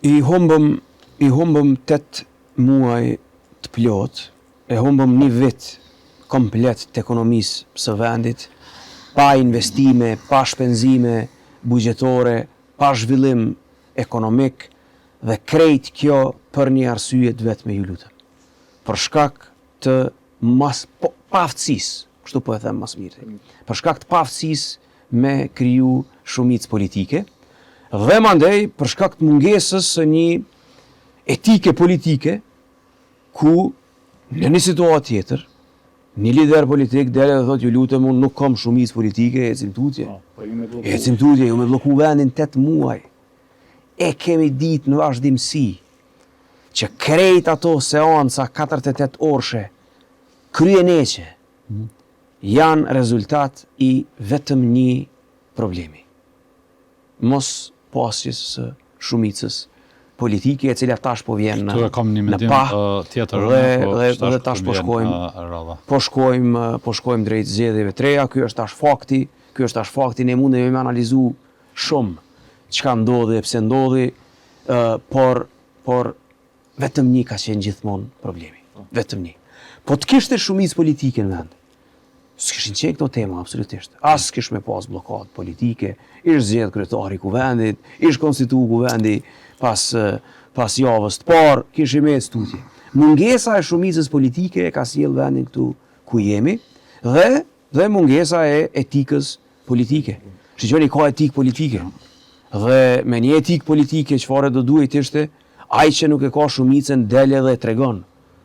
I humbëm 8 muaj të plot, e humbëm një vit komplet të ekonomisë së vendit, pa investime, pa shpenzime buxhetore, pa zhvillim ekonomik dhe krejt kjo për një arsye të vetme, ju lutem. Për shkak të paaftësisë, kështu po e them mas miri. Për shkak të paaftësisë me kriju shumicë politike dhe mandej për shkak të mungesës së një etike politike ku në një situatë tjetër një lider politik dele dhe thot, ju lutem, unë nuk kam shumicë politike, ecim tutje. Ecim tutje, ju me bloku vendin 8 muaj. E kemi ditë në vazhdimsi që krejt ato seanca 48 orëshe kryeneqe janë rezultat i vetëm një problemi. Mos pasjes së shumicës politike e cila tash po vjen në tjetër dhe tash po shkojmë drejt zgjedhjeve të reja. Ky është tash fakti, ne mundemi me analizu shumë çka ndodhi e pse ndodhi, por vetëm një ka qenë gjithmonë problemi. Vetëm një. Po të kishte shumicë politike në vend, s'kishin qenë këto tema absolutisht. As s'kish me pas blokadë politike, ish zgjedh kryetari i kuvendit, ish konstituu kuvendi pas javës të parë, kishim me tutje. Mungesa e shumicës politike e ka sjell vendin këtu ku jemi dhe mungesa e etikës politike. Shiqoni, ka etikë politike. Dhe me një etikë politike çfarë do duhet ishte ai që nuk e ka shumicën dele dhe tregon.